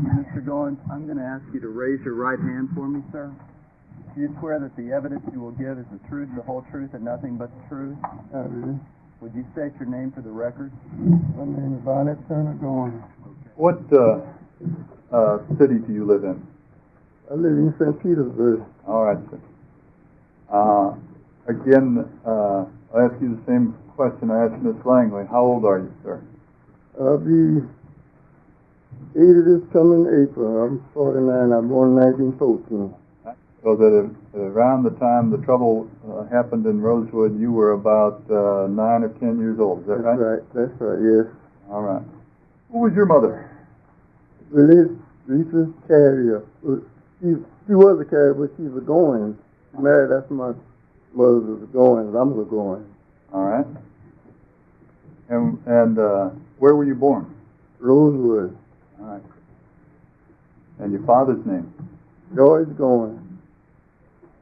Mr. Goins, I'm going to ask you to raise your right hand for me, sir. Do you swear that the evidence you will give is the truth, the whole truth, and nothing but the truth? I do. Would you state your name for the record? My name is Arnett Goins. What city do you live in? I live in St. Petersburg. All right, sir. Again, I'll ask you the same question I asked Miss Langley. How old are you, sir? I'll be 80 this coming April. I'm 49. I'm born in 1914. So that around the time the trouble happened in Rosewood, you were about 9 or 10 years old. Is that right? That's right, yes. All right. Who was your mother? Lisa Carrier. She was a carrier, but she's a Goins. She married, that's my mother's a Goins. I'm a Goins. All right. And where were you born? Rosewood. All right. And your father's name? George Goins.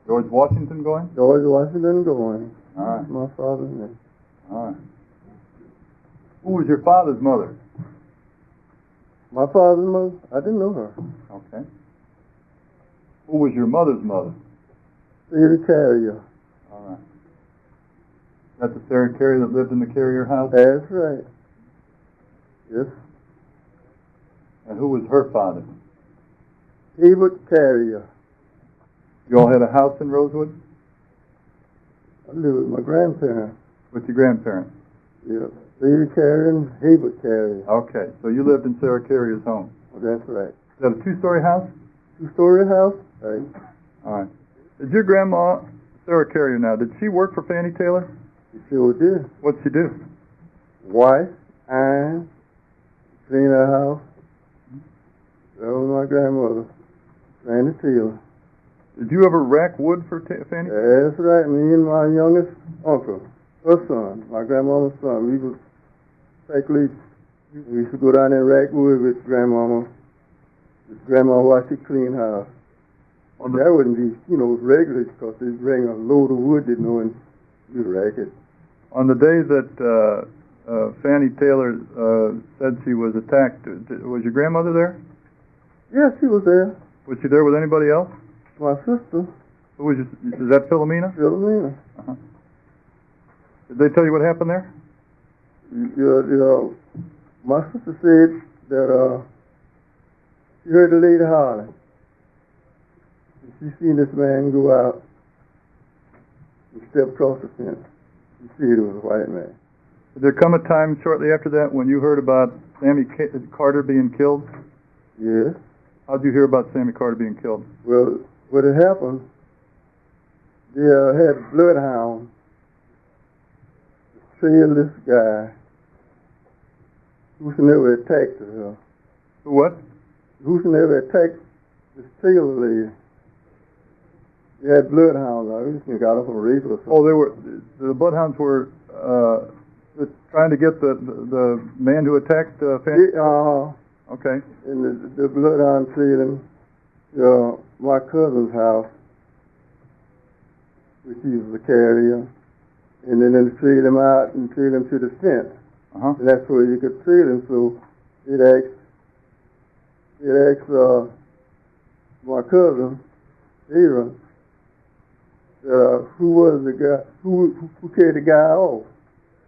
George Washington Goins? George Washington Goins. All right. My father's name. All right. Who was your father's mother? My father's mother? I didn't know her. Okay. Who was your mother's mother? Sarah Carrier. All right. Is that the Sarah Carrier that lived in the Carrier house? That's right. Yes. And who was her father? Hebert Carrier. You all had a house in Rosewood? I lived with my grandparents. With your grandparents? Yeah. Sarah Carrier and Hebert Carrier. Okay. So you lived in Sarah Carrier's home? Oh, that's right. Is that a two-story house? Two-story house? Right. All right. Did your grandma, Sarah Carrier now, did she work for Fanny Taylor? She sure did. What'd she do? Wife, iron, clean her house. That was my grandmother, Fanny Taylor. Did you ever rack wood for Fanny? That's right. Me and my youngest uncle, her son, my grandmama's son, we would take leaps. We used to go down there and rack wood with grandmama. With grandma while she cleaned house. That wouldn't be, regular, because they bring a load of wood, and you rack it. On the day that Fanny Taylor said she was attacked, was your grandmother there? Yes, she was there. Was she there with anybody else? My sister. Who was is that Philomena? Philomena. Uh-huh. Did they tell you what happened there? My sister said that she heard the lady hollering. She seen this man go out and step across the fence. She said it was a white man. Did there come a time shortly after that when you heard about Sammy Carter being killed? Yes. How did you hear about Sammy Carter being killed? Well, what had happened, they had bloodhounds trail this guy who's never attacked her. What? Who's never attacked this Taylor lady. They had bloodhounds. I just got up on a race or something. Oh, the bloodhounds were trying to get the man who attacked Fanny? Okay. And the bloodhound trailed him my cousin's house, which he was a carrier, and then they trailed him out and trailed him to the fence. Uh-huh. And that's where you could trail him. So it asked my cousin, Aaron, who was the guy who carried the guy off.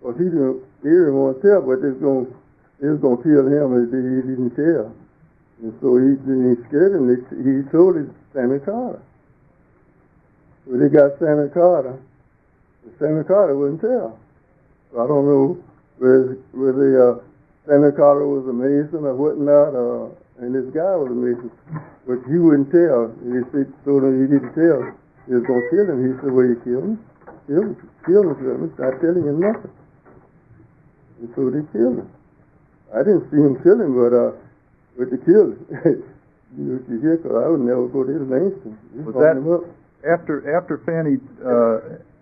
Well, Aaron didn't want to tell, but it was gonna kill him if he didn't tell. And so he scared him. He told it Sammy Carter. So they got Sammy Carter. And Sammy Carter wouldn't tell. So I don't know whether Sammy Carter was a Mason or whatnot, and this guy was a Mason. But he wouldn't tell. And he told him he didn't tell. He was going to kill him. He said, well, you kill him. Kill him. I'm not telling you nothing. And so they killed him. I didn't see him kill him, but they killed him. You hear, because I would never go to his Langston. Was that after Fanny,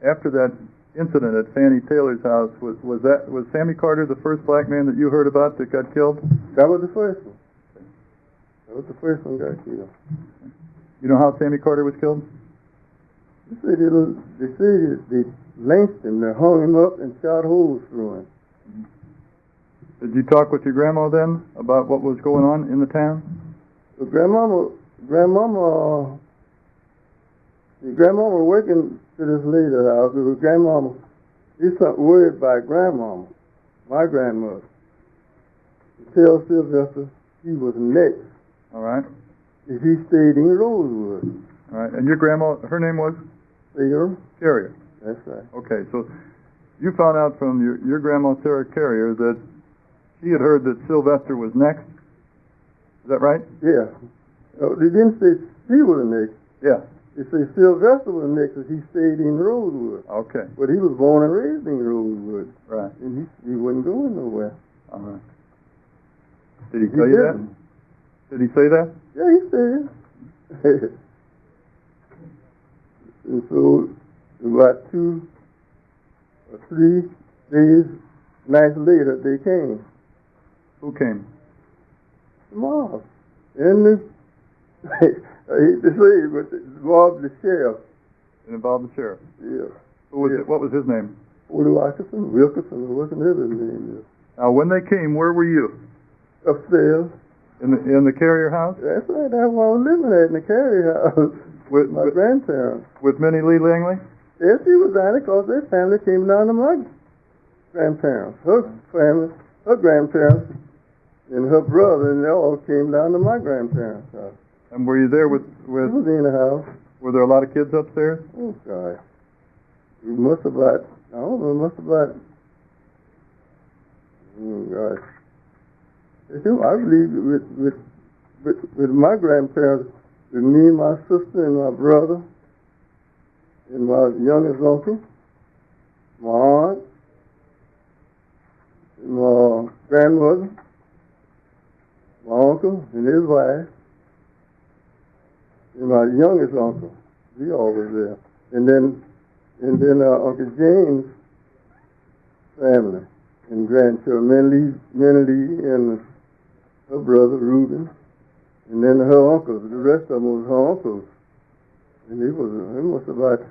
after that incident at Fanny Taylor's house, was Sammy Carter the first black man that you heard about that got killed? That was the first one. That was the first one got killed. You know how Sammy Carter was killed? They lynched him. They hung him up and shot holes through him. Did you talk with your grandma then about what was going on in the town? the grandmama working to this lady's house. It was grandmama. He's something worried by grandmama, my grandmother. To tell Sylvester he was next. All right. If he stayed in Rosewood. All right. And your grandma, her name was? Sarah. Carrier. That's right. Okay, so you found out from your grandma, Sarah Carrier, that she had heard that Sylvester was next. Is that right? Yeah. They didn't say she was next. Yeah. They say Sylvester was next if he stayed in Rosewood. Okay. But he was born and raised in Rosewood. Right. And he wasn't going nowhere. All right. Did he tell you that? Did he say that? Yeah, he said. And so about 2 or 3 days, nights later, they came. Who came? The mob. And the, I hate to say it, but involved the sheriff. It involved the sheriff. Yeah. Who was Yeah. it? What was his name? Wilkerson, or whatever his name is. Now, when they came, where were you? Upstairs. In the Carrier house? That's right, that's where I was living at, in the Carrier house. With My grandparents. With Minnie Lee Langley? Yes, she was down there because their family came down to my grandparents. Her family, her grandparents, and her brother, and they all came down to my grandparents' house. And were you there with She was in the house. were there a lot of kids upstairs? Oh, God. We must have about, I don't know, must have about, oh, gosh. I believe with my grandparents, with me, my sister, and my brother, and my youngest uncle, my aunt, and my grandmother, my uncle and his wife, and my youngest uncle. We all was there. And then Uncle James' family and grandchildren, Minnie and her brother Reuben, and then her uncles. The rest of them was her uncles, and it must have about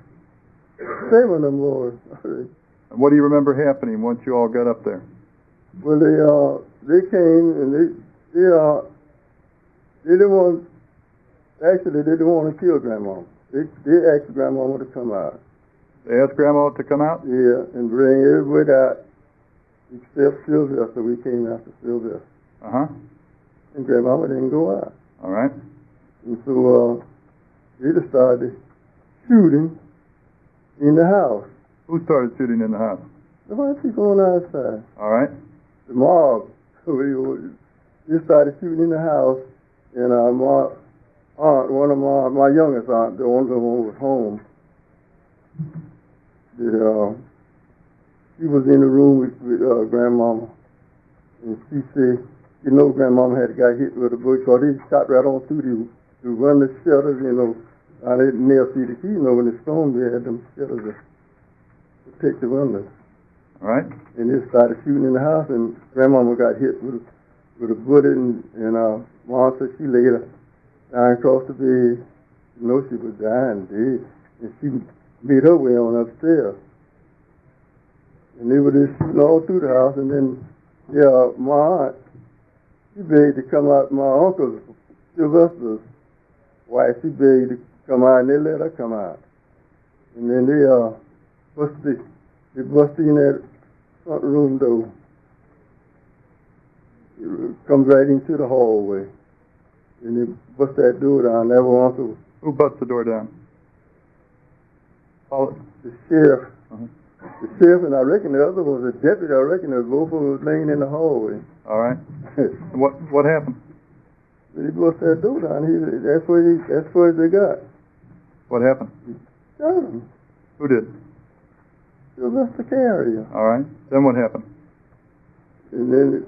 7 of them boys. And what do you remember happening once you all got up there? Well, they came and they didn't want. Actually, they didn't want to kill Grandma. They asked Grandma to come out. They asked Grandma to come out? Yeah, and bring everybody out except Sylvester. We came after Sylvester. Uh-huh. And Grandmama didn't go out. All right. And so they just started shooting in the house. Who started shooting in the house? The white people on the outside. All right. The mob. They started shooting in the house, and my aunt, one of my youngest aunt, the one who was home, she was in the room with Grandmama, and she said, Grandmama had got hit with a bullet, so they shot right on through to run the shutters, I didn't never see the key, when the storm, they had them shutters to protect the windows. All right. And they started shooting in the house, and Grandmama got hit with a bullet, and Mom said she laid her down across the bed. She was dying dead, and she made her way on upstairs. And they were just shooting all through the house, and then, my aunt, she begged to come out, my uncle, Sylvester's wife, she begged to come out, and they let her come out. And then they busted in that front room door. It comes right into the hallway. And they bust that door down. That was Uncle. Who bust the door down? The sheriff. Uh-huh. The sheriff, and I reckon the other was a deputy. I reckon both of them was laying in the hallway. All right. And what happened? They bust that door down. That's what they got. What happened? Shot him. Who did? Sylvester Carrier. All right. Then what happened? And then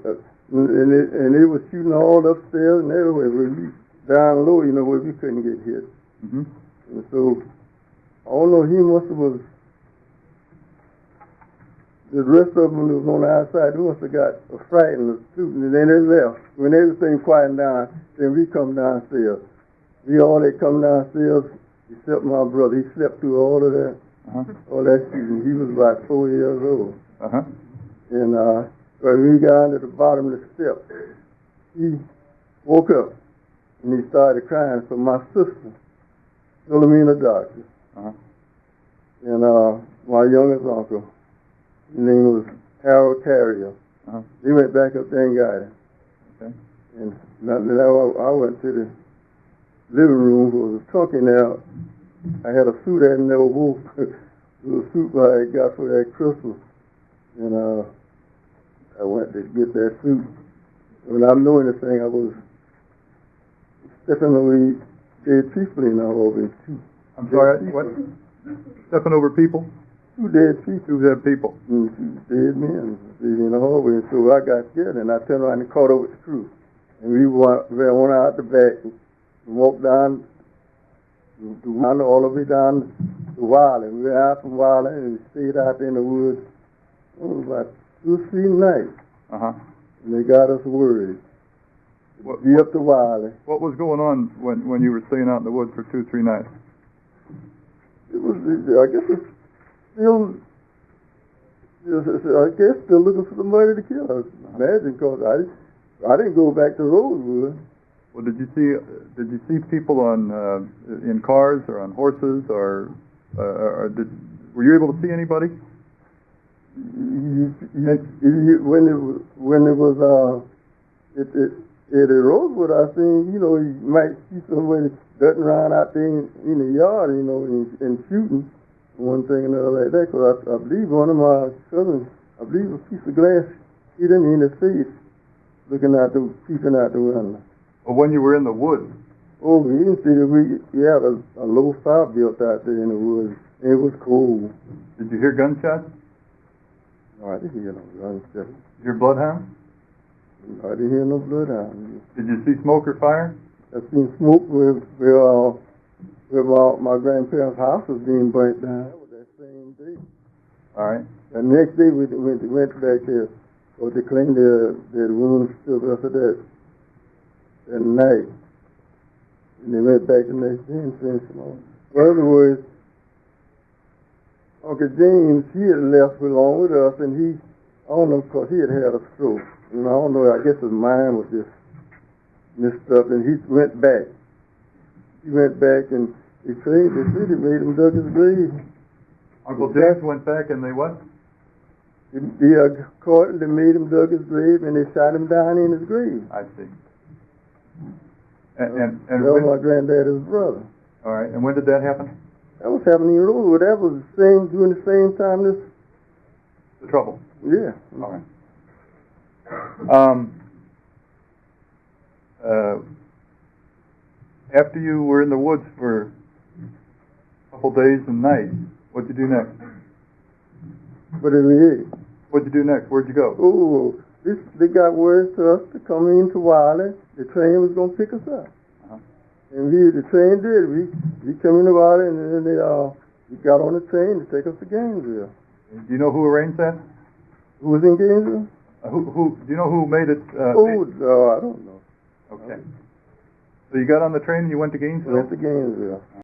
and they were shooting all upstairs and everywhere. We down low, where we couldn't get hit. Mm-hmm. And so I don't know. He must have was. The rest of them was on the outside. They must have got frightened, and then they left. When everything quieted down, then we come downstairs. We all they come downstairs, except my brother. He slept through all of that, all that shooting. He was about 4 years old. Uh-huh. And when we got down to the bottom of the steps, he woke up and he started crying for my sister, Philomena Doctor, Uh-huh. and my youngest uncle. His name was Harold Carrier. Uh-huh. He went back up there and got him. Okay. And now I went to the living room. There was a trunk in there. I had a suit I had never wore. It was a suit I had got for that Christmas. And I went to get that suit. When I knew anything, I was stepping away dead people in all over it, too. I'm sorry, what? Stepping over people? 2 dead people. 2 dead people. And 2 dead men in the hallway. So I got scared, and I turned around and caught up with the crew. And we went out the back and walked down all the way down to Wiley. We went out from Wiley and we stayed out there in the woods. It was about 2 or 3 nights. Uh-huh. And they got us worried. Be up to Wiley. What was going on when you were staying out in the woods for 2, 3 nights? It was, I guess it's still, still looking for somebody to kill us. Imagine, because I didn't go back to Rosewood. Well, did you see people on in cars or on horses or were you able to see anybody? When it was at Rosewood, I seen, you might see somebody dutting around out there in the yard, and shooting one thing and another like that. Because I believe one of my cousins, a piece of glass hit him in the face, peeping out the window. Well, when you were in the woods. Oh, we didn't see that. We had a low fire built out there in the woods. It was cold. Did you hear gunshots? No, I didn't hear no gunshots. Did you hear bloodhounds? I didn't hear no bloodhounds. Did you see smoke or fire? I seen smoke where my grandparents' house was being burnt down. That was that same day. All right. The next day we went back there, so they cleaned their rooms still after that night. And they went back the next day and finished them all. In other words, Uncle James, he had left along with us, and I don't know, because he had a stroke. And I don't know, I guess his mind was just messed up, and he went back. He went back, and they said he made him dug his grave. Uncle James went back and they what? They made him dug his grave, and they shot him down in his grave. I see. And that was my granddaddy's brother. All right. And when did that happen? That was happening in Rosewood. That was during the same time The trouble. Yeah. All right. After you were in the woods for a couple days and nights, what'd you do next? What'd you do next? Where'd you go? Oh, they got word to us to come into Wiley. The train was going to pick us up. Uh-huh. And the train did. We come into Wiley, and then we got on the train to take us to Gainesville. Do you know who arranged that? Who was in Gainesville? Do you know who made it? I don't know. Okay. So you got on the train and you went to Gainesville? Went to Gainesville.